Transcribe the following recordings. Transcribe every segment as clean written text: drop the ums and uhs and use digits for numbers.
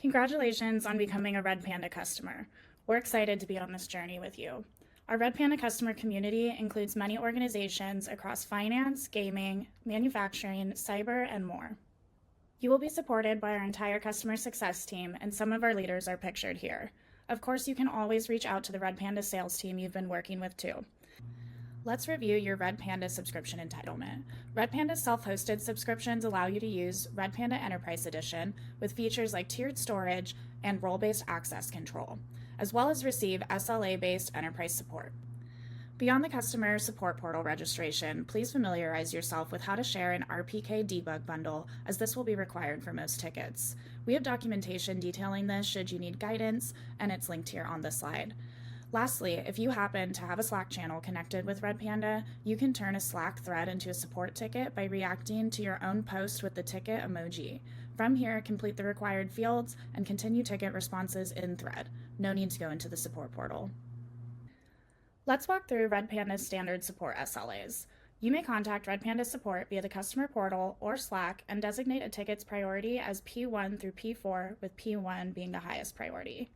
Congratulations on becoming a Redpanda customer. We're excited to be on this journey with you. Our Redpanda customer community includes many organizations across finance, gaming, manufacturing, cyber, and more. You will be supported by our entire customer success team, and some of our leaders are pictured here. Of course, you can always reach out to the Redpanda sales team you've been working with too. Let's review your Redpanda subscription entitlement. Redpanda Self-Hosted subscriptions allow you to use Redpanda Enterprise Edition with features like tiered storage and role-based access control, as well as receive SLA-based enterprise support. Beyond the customer support portal registration, please familiarize yourself with how to share an RPK debug bundle, as this will be required for most tickets. We have documentation detailing this should you need guidance, and it's linked here on this slide. Lastly, if you happen to have a Slack channel connected with Redpanda, you can turn a Slack thread into a support ticket by reacting to your own post with the ticket emoji. From here, complete the required fields and continue ticket responses in thread. No need to go into the support portal. Let's walk through Redpanda's standard support SLAs. You may contact Redpanda Support via the customer portal or Slack and designate a ticket's priority as P1 through P4, with P1 being the highest priority.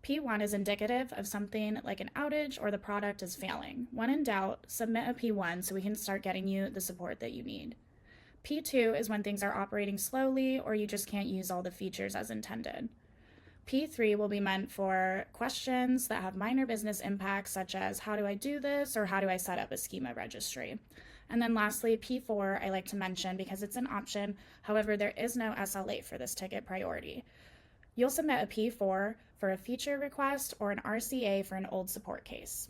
P1 is indicative of something like an outage or the product is failing. When in doubt, submit a P1 so we can start getting you the support that you need. P2 is when things are operating slowly or you just can't use all the features as intended. P3 will be meant for questions that have minor business impacts, such as how do I do this or how do I set up a schema registry. And then lastly, P4 I like to mention because it's an option. However, there is no SLA for this ticket priority. You'll submit a P4 for a feature request or an RCA for an old support case.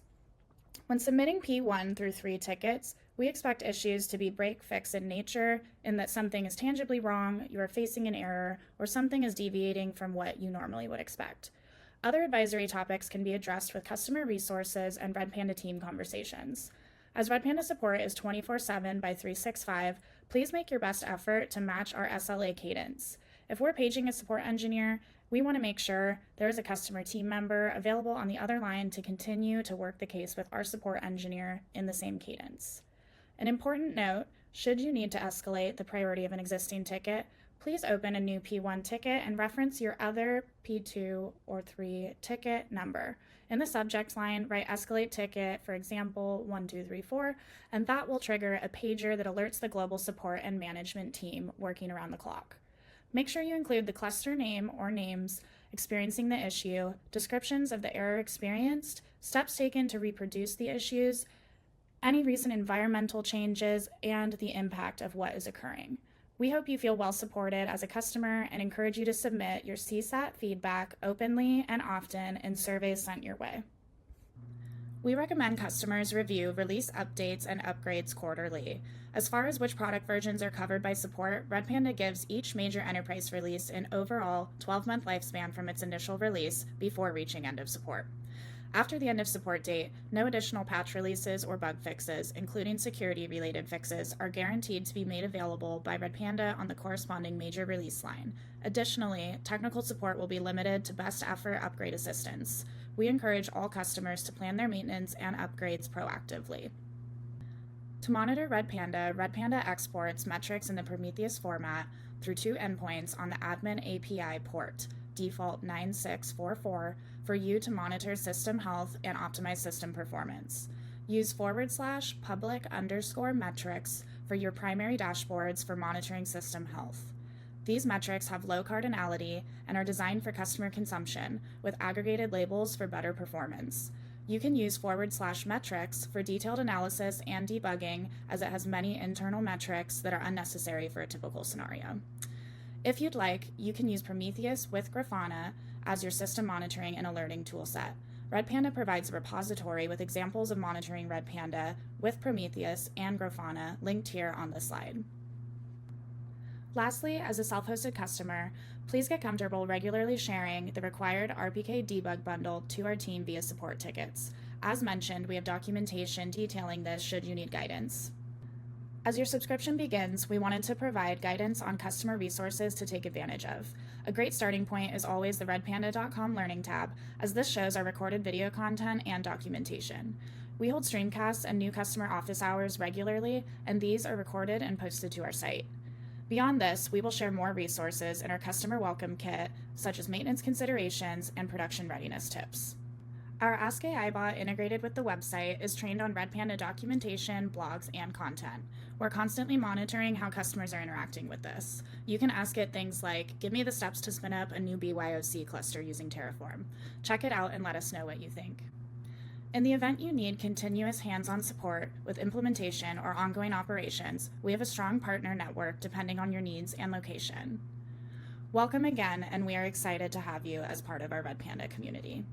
When submitting P1 through 3 tickets, we expect issues to be break-fix in nature, in that something is tangibly wrong, you are facing an error, or something is deviating from what you normally would expect. Other advisory topics can be addressed with customer resources and Redpanda team conversations. As Redpanda support is 24/7 by 365, please make your best effort to match our SLA cadence. If we're paging a support engineer, we want to make sure there is a customer team member available on the other line to continue to work the case with our support engineer in the same cadence. An important note, should you need to escalate the priority of an existing ticket, please open a new P1 ticket and reference your other P2 or 3 ticket number. In the subject line, write escalate ticket, for example, 1234, and that will trigger a pager that alerts the global support and management team working around the clock. Make sure you include the cluster name or names experiencing the issue, descriptions of the error experienced, steps taken to reproduce the issues, any recent environmental changes, and the impact of what is occurring. We hope you feel well supported as a customer and encourage you to submit your CSAT feedback openly and often in surveys sent your way. We recommend customers review release updates and upgrades quarterly. As far as which product versions are covered by support, Redpanda gives each major enterprise release an overall 12-month lifespan from its initial release before reaching end of support. After the end of support date, no additional patch releases or bug fixes, including security-related fixes, are guaranteed to be made available by Redpanda on the corresponding major release line. Additionally, technical support will be limited to best effort upgrade assistance. We encourage all customers to plan their maintenance and upgrades proactively. To monitor Redpanda, Redpanda exports metrics in the Prometheus format through 2 endpoints on the admin API port, default 9644, for you to monitor system health and optimize system performance. Use /public_metrics for your primary dashboards for monitoring system health. These metrics have low cardinality and are designed for customer consumption, with aggregated labels for better performance. You can use /metrics for detailed analysis and debugging, as it has many internal metrics that are unnecessary for a typical scenario. If you'd like, you can use Prometheus with Grafana as your system monitoring and alerting toolset. Redpanda provides a repository with examples of monitoring Redpanda with Prometheus and Grafana linked here on this slide. Lastly, as a self-hosted customer, please get comfortable regularly sharing the required RPK debug bundle to our team via support tickets. As mentioned, we have documentation detailing this should you need guidance. As your subscription begins, we wanted to provide guidance on customer resources to take advantage of. A great starting point is always the redpanda.com Learning tab, as this shows our recorded video content and documentation. We hold streamcasts and new customer office hours regularly, and these are recorded and posted to our site. Beyond this, we will share more resources in our customer welcome kit, such as maintenance considerations and production readiness tips. Our Ask AI bot integrated with the website is trained on Redpanda documentation, blogs, and content. We're constantly monitoring how customers are interacting with this. You can ask it things like, give me the steps to spin up a new BYOC cluster using Terraform. Check it out and let us know what you think. In the event you need continuous hands-on support with implementation or ongoing operations, we have a strong partner network depending on your needs and location. Welcome again, and we are excited to have you as part of our Redpanda community.